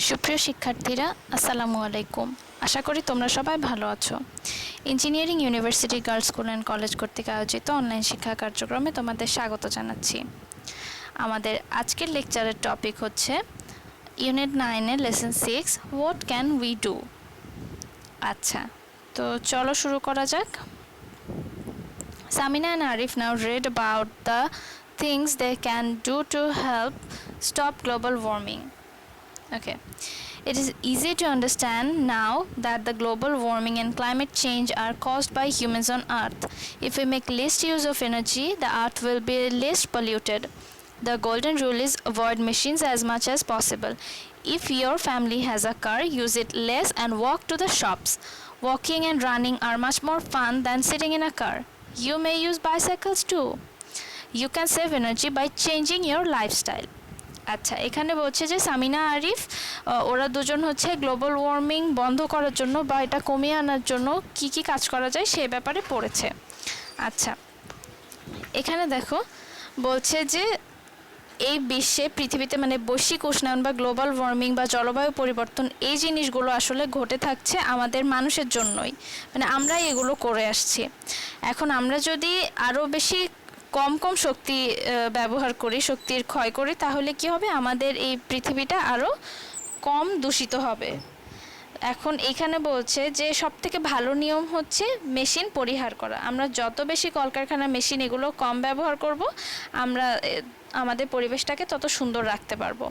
সুপ্রিয় শিক্ষার্থীরা, আসসালামু আলাইকুম। আশা করি তোমরা সবাই ভালো আছো। Engineering university girls school and college কর্তৃক আয়োজিত অনলাইন শিক্ষা কার্যক্রমে তোমাদের স্বাগত জানাচ্ছি। আমাদের আজকের লেকচারের টপিক হচ্ছে ইউনিট 9-এর lesson 6, what can we do. আচ্ছা, তো চলো শুরু করা যাক। Samina and Arif now read about the things they can do to help stop global warming. Okay. It is easy to understand now that the global warming and climate change are caused by humans on Earth. If we make least use of energy, the Earth will be least polluted. The golden rule is avoid machines as much as possible. If your family has a car, use it less and walk to the shops. Walking and running are much more fun than sitting in a car. You may use bicycles too. You can save energy by changing your lifestyle. আচ্ছা, এখানে বলছে যে সামিনা আরিফ ওরা দুজন হচ্ছে global warming বন্ধ করার জন্য বা এটা কমিয়ে আনার জন্য কি কি কাজ করা যায় সেই ব্যাপারে পড়েছে। আচ্ছা, এখানে দেখো বলছে যে এই বিশ্বে পৃথিবীতে মানে বৈশ্বিক উষ্ণায়ন বা গ্লোবাল ওয়ার্মিং বা জলবায়ু পরিবর্তন এই জিনিসগুলো আসলে ঘটে থাকছে আমাদের মানুষের জন্যই, মানে আমরাই এগুলো করে আসছি। এখন আমরা যদি আরও বেশি কম শক্তি ব্যবহার করি, শক্তির ক্ষয় করি, তাহলে কি হবে, আমাদের এই পৃথিবীটা আরও কম দূষিত হবে। এখন এখানে বলছে যে সবথেকে ভালো নিয়ম হচ্ছে মেশিন পরিহার করা। আমরা যত বেশি কলকারখানা মেশিন এগুলো কম ব্যবহার করব, আমরা আমাদের পরিবেশটাকে তত সুন্দর রাখতে পারবো।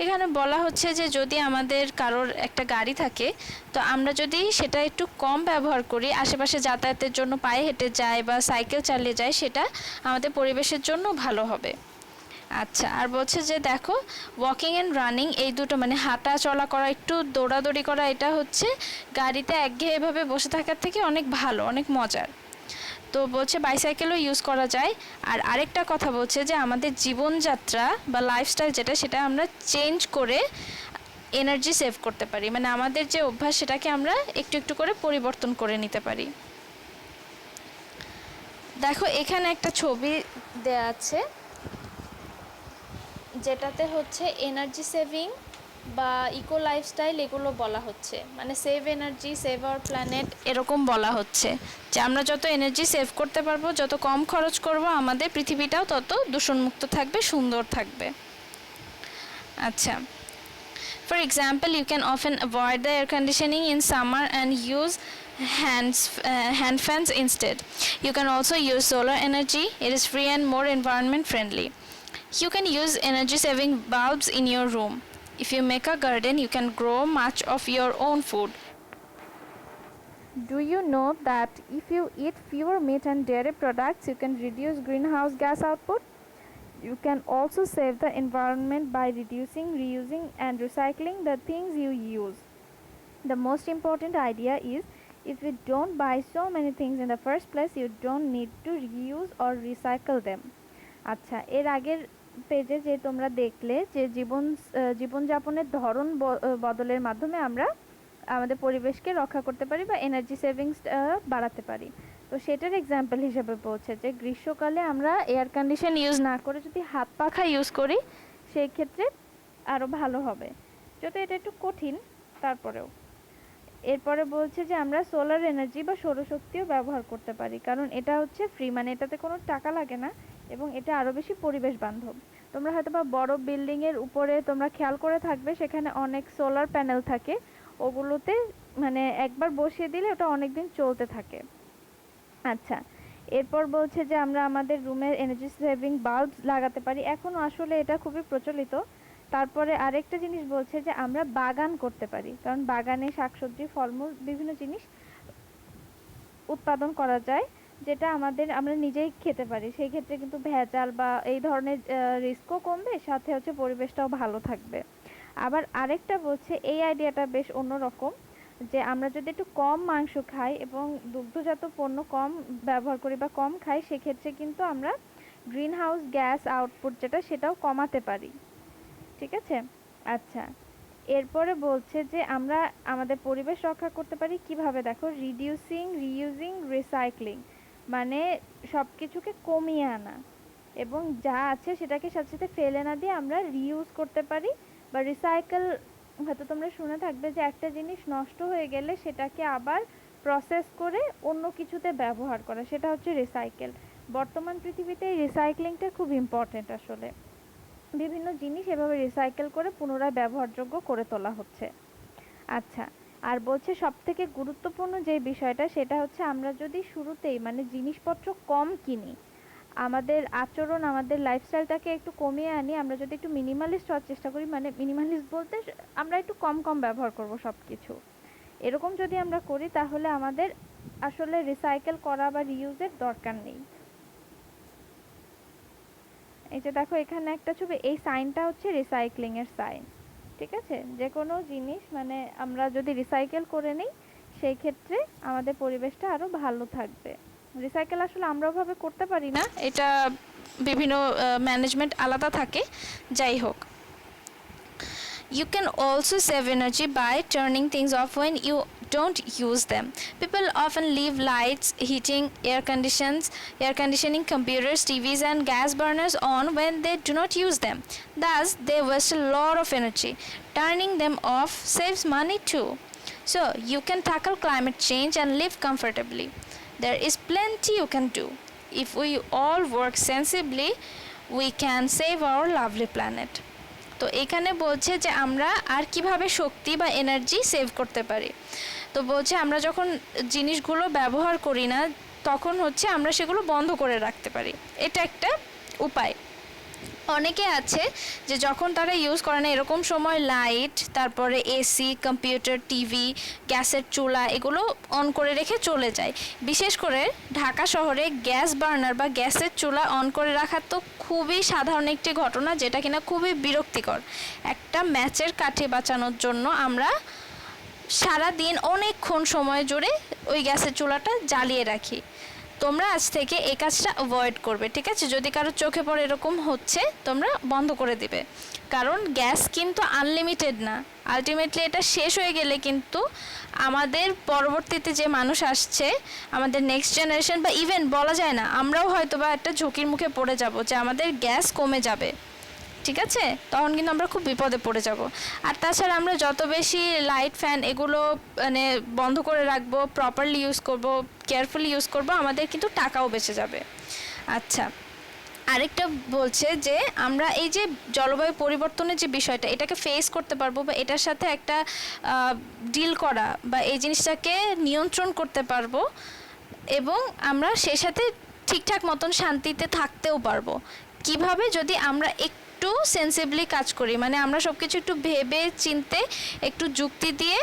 এখানে বলা হচ্ছে যে যদি আমাদের কারোর একটা গাড়ি থাকে, তো আমরা যদি সেটা একটু কম ব্যবহার করি, আশেপাশে যাতায়াতের জন্য পায়ে হেঁটে যাই বা সাইকেল চালিয়ে যাই, সেটা আমাদের পরিবেশের জন্য ভালো হবে। আচ্ছা, আর বলছে যে দেখো ওয়াকিং অ্যান্ড রানিং এই দুটো মানে হাঁটা চলা করা, একটু দৌড়াদৌড়ি করা, এটা হচ্ছে গাড়িতে একঘেয়েভাবে বসে থাকার থেকে অনেক ভালো, অনেক মজার। তো বলছে বাইসাইকেলও ইউজ করা যায়। আর আরেকটা কথা বলছে যে আমাদের জীবনযাত্রা বা লাইফস্টাইল যেটা, সেটা আমরা চেঞ্জ করে এনার্জি সেভ করতে পারি, মানে আমাদের যে অভ্যাস সেটাকে আমরা একটু একটু করে পরিবর্তন করে নিতে পারি। দেখো এখানে একটা ছবি দেয়া আছে যেটাতে হচ্ছে এনার্জি সেভিং বা ইকো লাইফস্টাইল এগুলো বলা হচ্ছে, মানে save energy, save our planet এরকম বলা হচ্ছে যে আমরা যত এনার্জি সেভ করতে পারবো, যত কম খরচ করব, আমাদের পৃথিবীটাও তত দূষণমুক্ত থাকবে, সুন্দর থাকবে। আচ্ছা, for example, you can often avoid the air conditioning in summer and use hand fans instead. You can also use solar energy. It is free and more environment friendly. You can use energy saving bulbs in your room. If you make a garden, you can grow much of your own food. Do you know that if you eat fewer meat and dairy products, you can reduce greenhouse gas output? You can also save the environment by reducing, reusing and recycling the things you use. The most important idea is if you don't buy so many things in the first place, you don't need to reuse or recycle them. আচ্ছা, এর আগের পেজে যে তোমরা দেখলে যে জীবনযাপনের ধরন বদলের মাধ্যমে আমরা আমাদের পরিবেশকে রক্ষা করতে পারি বা এনার্জি সেভিংস বাড়াতে পারি, তো সেটার এক্সাম্পল হিসেবে বলছে যে গ্রীষ্মকালে আমরা এয়ার কন্ডিশন ইউজ না করে যদি হাত পাখা ইউজ করি, সেই ক্ষেত্রে আরও ভালো হবে, যদি এটা একটু কঠিন তারপরেও। এরপরে বলছে যে আমরা সোলার এনার্জি বা সৌরশক্তিও ব্যবহার করতে পারি, কারণ এটা হচ্ছে ফ্রি, মানে এটাতে কোনো টাকা লাগে না এবং এটা আরও বেশি পরিবেশ বান্ধব। তোমরা হয়তো বা বড় বিল্ডিংয়ের উপরে তোমরা খেয়াল করে থাকবে, সেখানে অনেক সোলার প্যানেল থাকে, ওগুলোতে মানে একবার বসিয়ে দিলে ওটা অনেক দিন চলতে থাকে। আচ্ছা, এরপর বলছে যে আমরা আমাদের রুমের এনার্জি সেভিং বাল্বস লাগাতে পারি, এখনও আসলে এটা খুবই প্রচলিত। তারপরে আরেকটা জিনিস বলছে যে আমরা বাগান করতে পারি, কারণ বাগানে শাকসবজি, ফলমূল, বিভিন্ন জিনিস উৎপাদন করা যায় যেটা আমরা নিজেই খেতে পারি, সেই ক্ষেত্রে কিন্তু ভেজাল বা এই ধরনের রিস্কও কমবে, সাথে হচ্ছে পরিবেশটাও ভালো থাকবে। আবার আরেকটা বলছে, এই আইডিয়াটা বেশ অন্যরকম, যে আমরা যদি একটু কম মাংস খাই এবং দুগ্ধজাত পণ্য কম ব্যবহার করি বা কম খাই, সেক্ষেত্রে কিন্তু আমরা গ্রিন হাউস গ্যাস আউটপুট যেটা, সেটাও কমাতে পারি। ঠিক আছে? আচ্ছা, এরপরে বলছে যে আমরা আমাদের পরিবেশ রক্ষা করতে পারি কিভাবে, দেখো রিডিউসিং, রিইউজিং, রিসাইক্লিং, মানে সব কিছুকে কমিয়ে আনা এবং যা আছে সেটাকে সাথে সাথে ফেলে না দিয়ে আমরা রিইউজ করতে পারি বা রিসাইকেল হয়তো তোমরা শুনে থাকবে যে একটা জিনিস নষ্ট হয়ে গেলে সেটাকে আবার প্রসেস করে অন্য কিছুতে ব্যবহার করা, সেটা হচ্ছে রিসাইকেল। বর্তমান পৃথিবীতে এই রিসাইক্লিংটা খুব ইম্পর্টেন্ট আসলে। বিভিন্ন জিনিস এভাবে রিসাইকেল করে পুনরায় ব্যবহারযোগ্য করে তোলা হচ্ছে। আচ্ছা, আর বলছে সবথেকে গুরুত্বপূর্ণ যে বিষয়টা সেটা হচ্ছে আমরা যদি শুরুতেই মানে জিনিসপত্র কম কিনি, আমাদের আচরণ আমাদের লাইফস্টাইলটাকে একটু কমিয়ে আনি, আমরা যদি একটু মিনিমালিস্ট হওয়ার চেষ্টা করি, মানে মিনিমালিস্ট বলতে আমরা একটু কম কম ব্যবহার করব সব কিছু, এরকম যদি আমরা করি তাহলে আমাদের আসলে রিসাইকেল করা বা রিইউজের দরকার নেই। এই যে দেখো এখানে একটা ছবি, এই সাইনটা হচ্ছে রিসাইক্লিং এর সাইন। ঠিক আছে, যে কোনো জিনিস মানে আমরা যদি রিসাইকেল করে নিই সেই ক্ষেত্রে আমাদের পরিবেশটা আরো ভালো থাকবে। রিসাইকেল আসলে আমরা ওভাবে করতে পারি না, এটা বিভিন্ন ম্যানেজমেন্ট আলাদা থাকে, যাই হোক। You can also save energy by turning things off when you don't use them. People often leave lights, heating, air conditioning, computers, TVs and gas burners on when they do not use them. Thus, they waste a lot of energy. Turning them off saves money too. So, you can tackle climate change and live comfortably. There is plenty you can do. If we all work sensibly, we can save our lovely planet. তো এখানে বলছে যে আমরা আর কিভাবে শক্তি বা energy save করতে পারি। তো বলছে আমরা যখন জিনিসগুলো ব্যবহার করি না তখন হচ্ছে আমরা সেগুলো বন্ধ করে রাখতে পারি, এটা একটা উপায়। অনেকে আছে যে যখন তারা ইউজ করে না এরকম সময় লাইট, তারপরে এসি, কম্পিউটার, টিভি, গ্যাসের চুলা এগুলো অন করে রেখে চলে যায়। বিশেষ করে ঢাকা শহরে গ্যাস বার্নার বা গ্যাসের চুলা অন করে রাখা তো খুবই সাধারণ একটি ঘটনা, যেটা কিনা খুবই বিরক্তিকর। একটা ম্যাচের কাঠি বাঁচানোর জন্য আমরা সারা দিন অনেকক্ষণ সময় জুড়ে ওই গ্যাসের চুলাটা জ্বালিয়ে রাখি। তোমরা আজ থেকে এই কাজটা অ্যাভয়েড করবে, ঠিক আছে? যদি কারো চোখে পড়ে এরকম হচ্ছে তোমরা বন্ধ করে দিবে, কারণ গ্যাস কিন্তু আনলিমিটেড না। আলটিমেটলি এটা শেষ হয়ে গেলে কিন্তু আমাদের পরবর্তীতে যে মানুষ আসছে, আমাদের নেক্সট জেনারেশন বা ইভেন বলা যায় না, আমরাও হয়তো বা একটা ঝুঁকির মুখে পড়ে যাব যে আমাদের গ্যাস কমে যাবে, ঠিক আছে? তখন কিন্তু আমরা খুব বিপদে পড়ে যাব। আর তাছাড়া আমরা যত বেশি লাইট, ফ্যান এগুলো মানে বন্ধ করে রাখবো, প্রপারলি ইউজ করব, কেয়ারফুলি ইউজ করব, আমাদের কিন্তু টাকাও বেঁচে যাবে। আচ্ছা, আরেকটা বলছে যে আমরা এই যে জলবায়ু পরিবর্তনের যে বিষয়টা, এটাকে ফেস করতে পারবো বা এটার সাথে একটা ডিল করা বা এই জিনিসটাকে নিয়ন্ত্রণ করতে পারবো, এবং আমরা সে সাথে ঠিকঠাক মতন শান্তিতে থাকতেও পারবো। কিভাবে? যদি আমরা একটু সেন্সিবলি কাজ করি, মানে আমরা সব কিছু একটু ভেবে চিনতে, একটু যুক্তি দিয়ে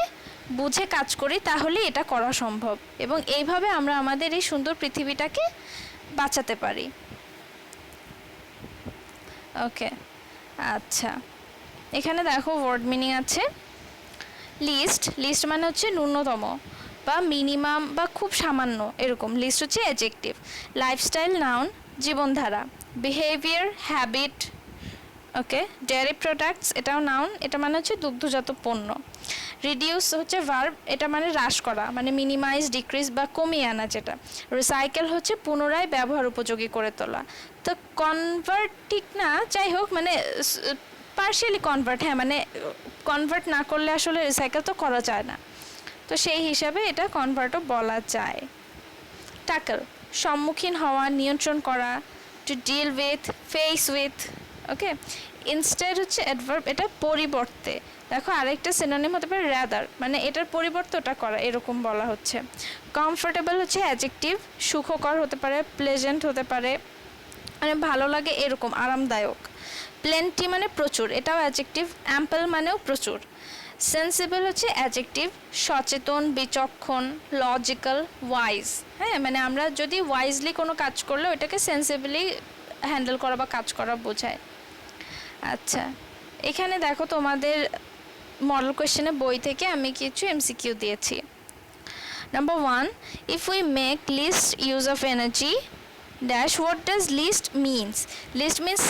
বুঝে কাজ করি, তাহলে এটা করা সম্ভব, এবং এইভাবে আমরা আমাদের এই সুন্দর পৃথিবীটাকে বাঁচাতে পারি। ওকে, আচ্ছা, এখানে দেখো ওয়ার্ড মিনিং আছে। লিস্ট মানে হচ্ছে ন্যূনতম বা মিনিমাম বা খুব সামান্য এরকম। লিস্ট হচ্ছে অ্যাডজেক্টিভ। লাইফস্টাইল নাউন, জীবনধারা। Behaviour, habit. Okay, dairy products এটাও নাউন, এটা মানে হচ্ছে দুগ্ধজাত পণ্য। রিডিউস হচ্ছে ভার্ব, এটা মানে হ্রাস করা, মানে মিনিমাইজ, ডিক্রিজ বা কমিয়ে আনা যেটা। রিসাইকেল হচ্ছে পুনরায় ব্যবহার উপযোগী করে তোলা। তো কনভার্ট ঠিক না, যাই হোক, মানে পার্শিয়ালি কনভার্ট, হ্যাঁ, মানে কনভার্ট না করলে আসলে রিসাইকেল তো করা যায় না, তো সেই হিসাবে এটা কনভার্টও বলা যায়। ট্যাকল, সম্মুখীন হওয়া, নিয়ন্ত্রণ করা। To deal with, face with. Okay, instead হচ্ছে অ্যাডভার্ব, এটা পরিবর্তে। দেখো আরেকটা সিনোনিম হতে পারে রাদার, মানে এটার পরিবর্তে ওটা করা, এরকম বলা হচ্ছে। কমফোর্টেবল হচ্ছে অ্যাডজেক্টিভ, সুখকর হতে পারে, প্লেজেন্ট হতে পারে, মানে ভালো লাগে এরকম, আরামদায়ক। প্লেন্টি মানে প্রচুর, এটাও অ্যাডজেক্টিভ। অ্যাম্পল মানেও প্রচুর। সেন্সিবল হচ্ছে অ্যাডজেক্টিভ, সচেতন, বিচক্ষণ, লজিক্যাল, ওয়াইজ। হ্যাঁ, মানে আমরা যদি ওয়াইজলি কোনো কাজ করলে ওইটাকে সেন্সিবলি হ্যান্ডেল করা বা কাজ করা বোঝায়। আচ্ছা, এখানে দেখো তোমাদের মডেল কোয়েশ্চেনে বই থেকে আমি কিছু এমসিকিউ দিয়েছি। Number 1, if we make least use of energy dash, what does least means? Least means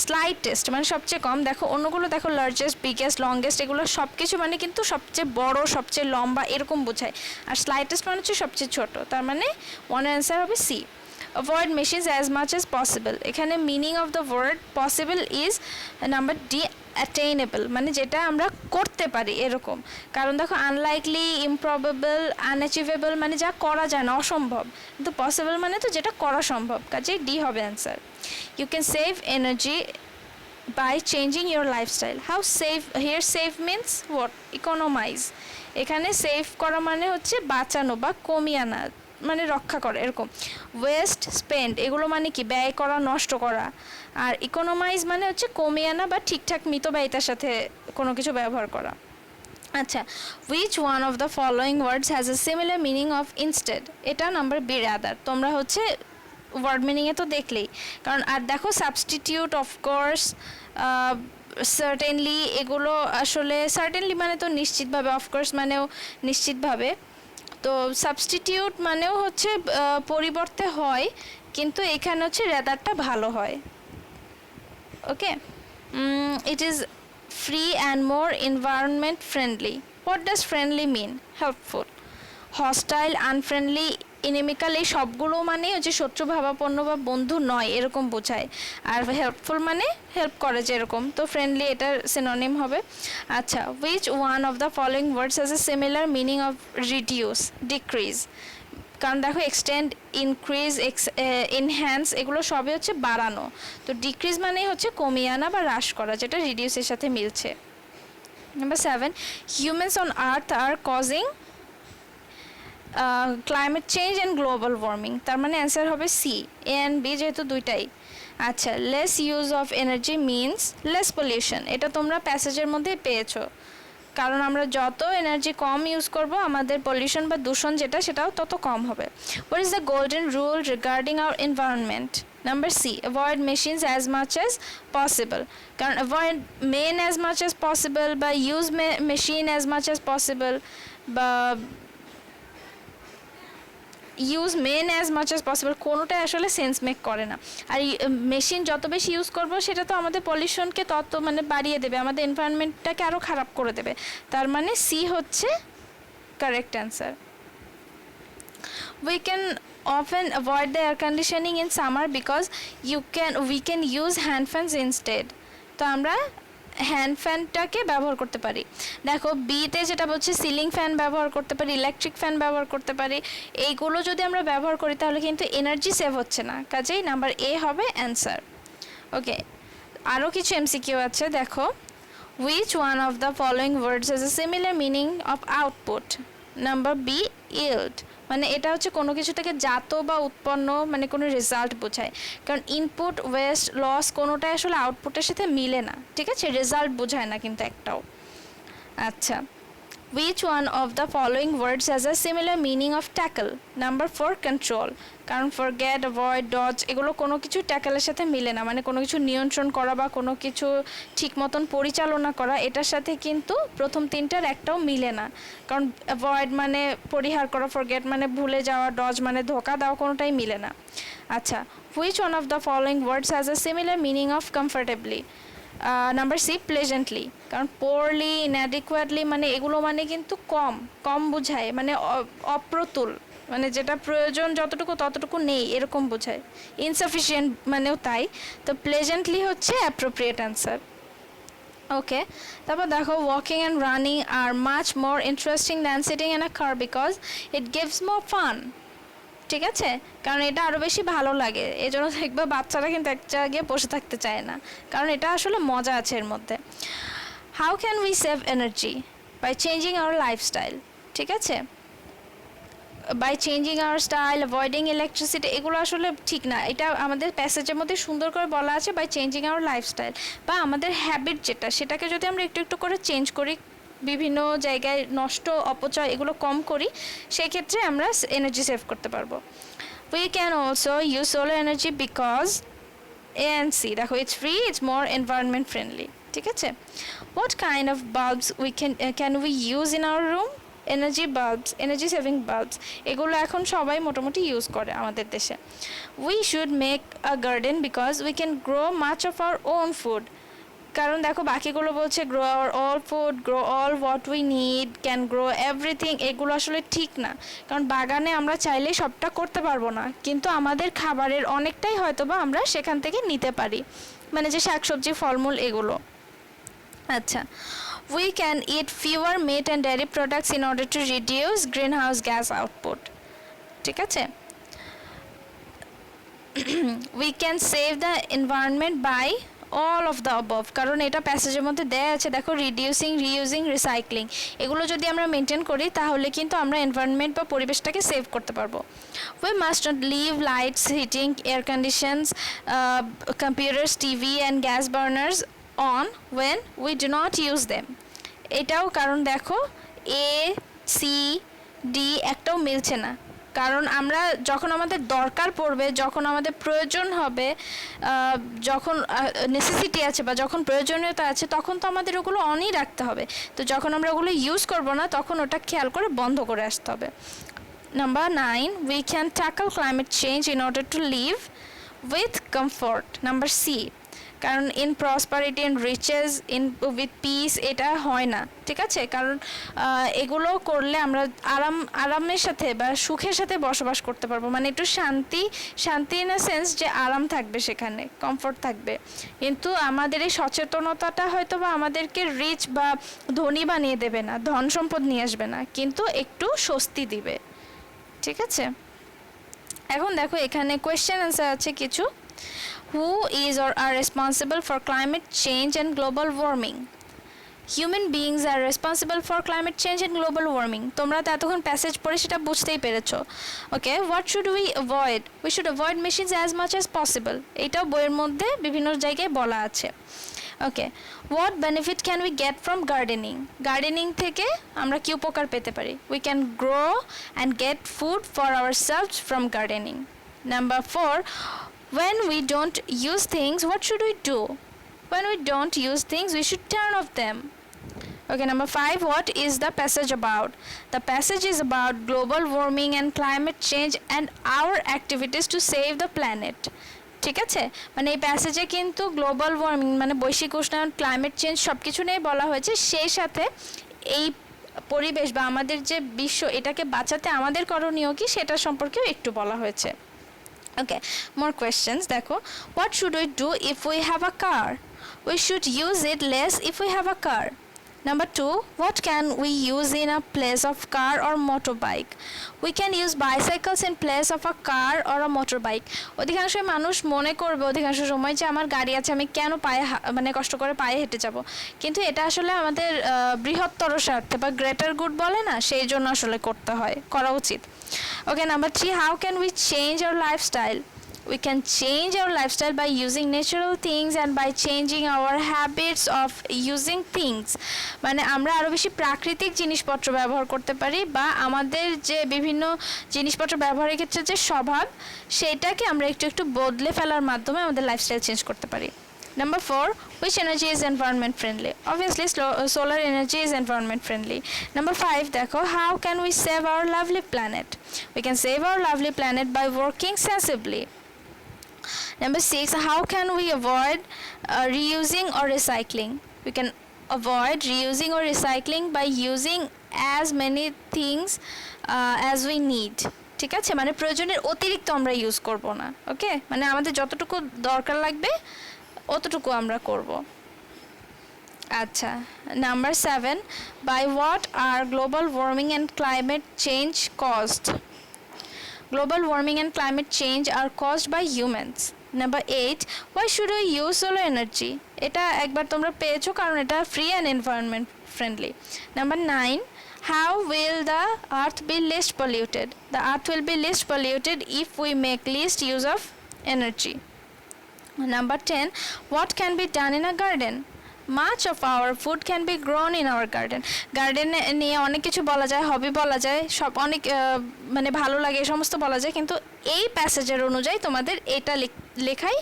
slightest, মানে সবচেয়ে কম। দেখো অন্যগুলো দেখো লার্জেস্ট, বিগেস্ট, লংগেস্ট, এগুলো সব কিছু মানে কিন্তু সবচেয়ে বড়, সবচেয়ে লম্বা এরকম বোঝায়। আর স্লাইটেস্ট মানে হচ্ছে সবচেয়ে ছোট, তার মানে ওয়ানের অ্যান্সার হবে C. Avoid machines as much as possible, এখানে meaning of the word possible is number D, attainable মানে যেটা আমরা করতে পারি এরকম। কারণ দেখো আনলাইকলি, ইমপ্রবেবল, আনঅ্যাচিভেবল মানে যা করা যায় না, অসম্ভব। কিন্তু পসিবল মানে তো যেটা করা সম্ভব, কাজেই ডি হবে answer. You can save energy by changing your lifestyle. How save? Here save means what? Economize. এখানে সেভ করা মানে হচ্ছে বাঁচানো বা কমিয়ে আনা, মানে রক্ষা করা এরকম। ওয়েস্ট, স্পেন্ড এগুলো মানে কি? ব্যয় করা, নষ্ট করা। আর ইকোনমাইজ মানে হচ্ছে কমিয়ে আনা বা ঠিকঠাক মিতব্যয়িতার সাথে কোনো কিছু ব্যবহার করা। আচ্ছা, which one of the following words has a similar meaning of instead? এটা নাম্বার বি রাদার। তোমরা হচ্ছে ওয়ার্ড মিনিংয়ে তো দেখলেই, কারণ আর দেখো সাবস্টিটিউট, অফকোর্স, সার্টেনলি এগুলো আসলে সার্টেনলি মানে তো নিশ্চিতভাবে, অফকোর্স মানেও নিশ্চিতভাবে। তো সাবস্টিটিউট মানেও হচ্ছে পরিবর্তে হয়, কিন্তু এখানে হচ্ছে রেদারটা ভালো হয়। Okay, it is free and more environment friendly. What does friendly mean? Helpful. Hostile, unfriendly, inimical এই সবগুলো মানে হচ্ছে শত্রুভাবাপন্ন বা বন্ধু নয় এরকম বোঝায়। আর হেল্পফুল মানে হেল্প করে যেরকম, তো ফ্রেন্ডলি এটার সিনোনিম হবে। আচ্ছা, which one of the following words has a similar meaning of reduce, decrease? কারণ দেখো এক্সটেন্ড, ইনক্রিজ, এনহ্যান্স এগুলো সবই হচ্ছে বাড়ানো। তো ডিক্রিজ মানেই হচ্ছে কমিয়ে আনা বা হ্রাস করা, যেটা রিডিউসের সাথে মিলছে। Number 7, humans on earth are causing climate change and global warming. তার মানে অ্যান্সার হবে সি, এ অ্যান্ড বি যেহেতু দুইটাই। আচ্ছা, less use of energy means less pollution. এটা তোমরা প্যাসেজের মধ্যে পেয়েছো, কারণ আমরা যত এনার্জি কম ইউজ করব আমাদের পলিউশন বা দূষণ যেটা সেটাও তত কম হবে। What is the golden rule regarding our environment? Number C, avoid machines as much as possible. কারণ avoid men as much as possible বা use machine as much as possible বা use men as much as possible কোনোটাই আসলে sense make করে না। আর machine যত বেশি use করব সেটা তো আমাদের পলিউশনকে তত মানে বাড়িয়ে দেবে, আমাদের এনভায়রনমেন্টটাকে আরও খারাপ করে দেবে। তার মানে সি হচ্ছে correct answer. We can often avoid the air conditioning in summer because we can use hand fans instead. তো আমরা হ্যান্ড ফ্যানটাকে ব্যবহার করতে পারি। দেখো বিতে যেটা বলছে সিলিং ফ্যান ব্যবহার করতে পারি, ইলেকট্রিক ফ্যান ব্যবহার করতে পারি। এইগুলো যদি আমরা ব্যবহার করি তাহলে কিন্তু এনার্জি সেভ হচ্ছে না, কাজেই নাম্বার এ হবে অ্যান্সার। ওকে, আরও কিছু এমসিকিউ আছে। দেখো, which one of the following words has a similar meaning of output? Number B, yield. মানে এটা হচ্ছে কোনো কিছু থেকে জাত বা উৎপন্ন মানে কোনো রেজাল্ট বোঝায়। কারণ ইনপুট, ওয়েস্ট, লস কোনোটাই আসলে আউটপুটের সাথে মিলে না, ঠিক আছে? রেজাল্ট বোঝায় না কিন্তু একটাও। আচ্ছা, which one of the following words has a similar meaning of tackle? Number 4, control. কারণ forget, avoid, dodge এগুলো কোনো কিছু ট্যাকেলের সাথে মিলে না, মানে কোনো কিছু নিয়ন্ত্রণ করা বা কোনো কিছু ঠিক মতন পরিচালনা করা, এটার সাথে কিন্তু প্রথম তিনটার একটাও মিলে না। কারণ avoid মানে পরিহার করা, forget মানে ভুলে যাওয়া, dodge মানে ধোকা দেওয়া, কোনোটাই মিলে না। আচ্ছা, which one of the following words has a similar meaning of comfortably? Number C, pleasantly. কারণ পোরলি, ইনঅ্যাডিকুয়েটলি মানে এগুলো মানে কিন্তু কম কম বোঝায়, মানে অপ্রতুল, মানে যেটা প্রয়োজন যতটুকু ততটুকু নেই এরকম বোঝায়। ইনসাফিসিয়েন্ট মানেও তাই। তো প্লেজেন্টলি হচ্ছে অ্যাপ্রোপ্রিয়েট অ্যান্সার। ওকে, তারপর দেখো, walking and running are much more interesting than sitting in a car because it gives more fun. ঠিক আছে, কারণ এটা আরও বেশি ভালো লাগে, এই জন্য দেখবে বাচ্চারা কিন্তু এক জায়গায় বসে থাকতে চায় না, কারণ এটা আসলে মজা আছে এর মধ্যে। How can we save energy? By changing our lifestyle. ঠিক আছে, by changing our style, avoiding electricity এগুলো আসলে ঠিক না। এটা আমাদের প্যাসেজের মধ্যে সুন্দর করে বলা আছে, বাই চেঞ্জিং আওয়ার লাইফস্টাইল, বা আমাদের হ্যাবিট যেটা সেটাকে যদি আমরা একটু একটু করে চেঞ্জ করি, বিভিন্ন জায়গায় নষ্ট, অপচয় এগুলো কম করি, সেই ক্ষেত্রে আমরা এনার্জি সেভ করতে পারবো। We can also use solar energy because A and C. দেখো, it's free, it's more environment friendly. ঠিক আছে, what kind of bulbs can we use in our room? Energy bulbs, energy saving bulbs এগুলো এখন সবাই মোটামুটি use করে আমাদের দেশে। We should make a garden because we can grow much of our own food. কারণ দেখো বাকিগুলো বলছে grow our all food, grow all what we need, can grow everything, এগুলো আসলে ঠিক না। কারণ বাগানে আমরা চাইলেই সবটা করতে পারবো না, কিন্তু আমাদের খাবারের অনেকটাই হয়তো বা আমরা সেখান থেকে নিতে পারি, মানে যে শাকসবজি, ফলমূল এগুলো। আচ্ছা, we can eat fewer meat and dairy products in order to reduce greenhouse gas output. ঠিক আছে, we can save the environment by all of the above, কারণ এটা প্যাসেজের মধ্যে দেয়া আছে, দেখো রিডিউসিং, রিইউজিং, রিসাইক্লিং, এগুলো যদি আমরা মেনটেন করি তাহলে কিন্তু আমরা এনভায়রনমেন্ট বা পরিবেশটাকে সেভ করতে পারবো। we must not leave lights, heating, air conditions, computers, TV and gas burners on when we do not use them. এটাও কারণ দেখো এ সি ডি একটাও মিলছে না, কারণ আমরা যখন আমাদের দরকার পড়বে, যখন আমাদের প্রয়োজন হবে, যখন নেসেসিটি আছে বা যখন প্রয়োজনীয়তা আছে, তখন তো আমাদের ওগুলো অনই রাখতে হবে। তো যখন আমরা ওগুলো ইউজ করব না, তখন ওটা খেয়াল করে বন্ধ করে আসতে হবে। Number 9, we can tackle climate change in order to live with comfort. Number C, কারণ in prosperity and riches, in with peace, এটা হয় না, ঠিক আছে, কারণ এগুলো করলে আমরা আরামের সাথে বা সুখের সাথে বসবাস করতে পারবো, মানে একটু শান্তি ইন আ সেন্স যে আরাম থাকবে, সেখানে কমফোর্ট থাকবে, কিন্তু আমাদের এই সচেতনতাটা হয়তো বা আমাদেরকে রিচ বা ধনী বানিয়ে দেবে না, ধন সম্পদ নিয়ে আসবে না, কিন্তু একটু স্বস্তি দিবে, ঠিক আছে। এখন দেখো এখানে কোয়েশ্চেন অ্যান্সার আছে কিছু। Who is or are responsible for climate change and global warming? Human beings are responsible for climate change and global warming. তোমরা তো এতক্ষণ প্যাসেজ পড়ে সেটা বুঝতেই পেরেছো। ওকে, what should we avoid? We should avoid machines as much as possible. এটাও বইয়ের মধ্যে বিভিন্ন জায়গায় বলা আছে। ওকে, what benefit can we get from gardening? Gardening থেকে আমরা কি উপকার পেতে পারি? We can grow and get food for ourselves from gardening. Number 4, when we don't use things, what should we do? When we don't use things, we should turn off them. Okay, number 5, what is the passage about? The passage is about global warming and climate change and our activities to save the planet. ঠিক আছে, মানে এই প্যাসেজে কিন্তু global warming মানে বৈশ্বিক উষ্ণায়ন, climate change সব কিছু নিয়ে বলা হয়েছে, সেই সাথে এই পরিবেশ বা আমাদের যে বিশ্ব, এটাকে বাঁচাতে আমাদের করণীয় কি সেটা সম্পর্কেও একটু বলা হয়েছে। Okay, more questions. দেখো, what should we do if we have a car? We should use it less if we have a car. Number 2, what can we use in a place of car or motorbike? We can use bicycles in place of a car or a motorbike. অধিকাংশ মানুষ মনে করবে অধিকাংশ সময় যে আমার গাড়ি আছে, আমি কেন পায়ে মানে কষ্ট করে পায়ে হেঁটে যাব, কিন্তু এটা আসলে আমাদের বৃহত্তর স্বার্থে বা গ্রেটার গুড বলে না, সেই জন্য আসলে করা উচিত। Okay, number 3, how can we change our lifestyle? We can change our lifestyle by using natural things and by changing our habits of using things. মানে আমরা আরো বেশি প্রাকৃতিক জিনিসপত্র ব্যবহার করতে পারি, বা আমাদের যে বিভিন্ন জিনিসপত্র ব্যবহারের ক্ষেত্রে যে স্বভাব, সেটাকে আমরা একটু বদলে ফেলার মাধ্যমে আমাদের লাইফস্টাইল চেঞ্জ করতে পারি। Number 4, which energy is environment friendly? Obviously, solar energy is environment friendly. Number 5, দেখো, how can we save our lovely planet? We can save our lovely planet by working sensibly. Number 6, how can we avoid reusing or recycling? We can avoid reusing or recycling by using as many things as we need. ঠিক আছে, মানে প্রয়োজনের অতিরিক্ত আমরা use করব না। ওকে, মানে আমাদের যতটুকু দরকার লাগবে অতটুকু আমরা করব। আচ্ছা, number 7, by what are global warming and climate change caused? Global warming and climate change are caused by humans. Number 8, why should we use solar energy? এটা একবার তোমরা পেয়েছো, কারণ এটা free and environment friendly. Number 9, how will the earth be least polluted? The earth will be least polluted if we make least use of energy. Number 10, what can be done in a garden? Much of our food can be grown in our garden. Garden নিয়ে অনেক কিছু বলা যায়, হবি বলা যায়, সব অনেক মানে ভালো লাগে, এই সমস্ত বলা যায়, কিন্তু এই প্যাসেজের অনুযায়ী তোমাদের এটা লেখাই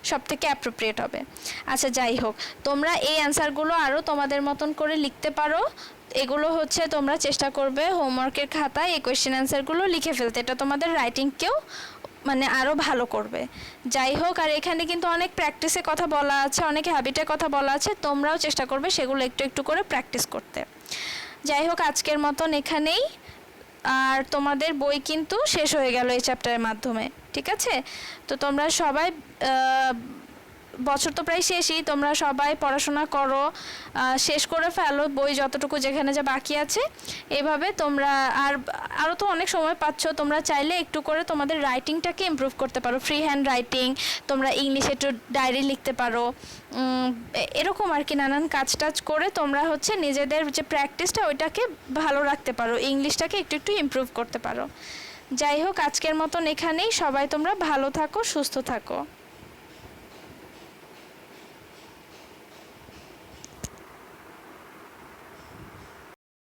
সব থেকে অ্যাপ্রোপ্রিয়েট হবে। আচ্ছা, যাই হোক, তোমরা এই অ্যান্সারগুলো আরও তোমাদের মতন করে লিখতে পারো। এগুলো হচ্ছে তোমরা চেষ্টা করবে হোমওয়ার্কের খাতায় এই কোয়েশ্চেন অ্যান্সারগুলো লিখে ফেলতে, এটা তোমাদের রাইটিংকেও মানে আরও ভালো করবে। যাই হোক, আর এখানে কিন্তু অনেক প্র্যাকটিসের কথা বলা আছে, অনেক হ্যাবিটের কথা বলা আছে, তোমরাও চেষ্টা করবে সেগুলো একটু করে প্র্যাকটিস করতে। যাই হোক, আজকের মতন এখানেই, আর তোমাদের বই কিন্তু শেষ হয়ে গেল এই চ্যাপ্টারের মাধ্যমে, ঠিক আছে। তো তোমরা সবাই বছর তো প্রায় শেষই, তোমরা সবাই পড়াশোনা করো, শেষ করে ফেলো বই যতটুকু যেখানে যা বাকি আছে। এভাবে তোমরা আরও তো অনেক সময় পাচ্ছ, তোমরা চাইলে একটু করে তোমাদের রাইটিংটাকে ইমপ্রুভ করতে পারো, ফ্রি হ্যান্ড রাইটিং, তোমরা ইংলিশে একটু ডায়েরি লিখতে পারো, এরকম আর কি নানান কাজ টাজ করে তোমরা হচ্ছে নিজেদের যে প্র্যাকটিসটা ওইটাকে ভালো রাখতে পারো, ইংলিশটাকে একটু একটু ইমপ্রুভ করতে পারো। যাই হোক, আজকের মতন এখানেই। সবাই তোমরা ভালো থাকো, সুস্থ থাকো।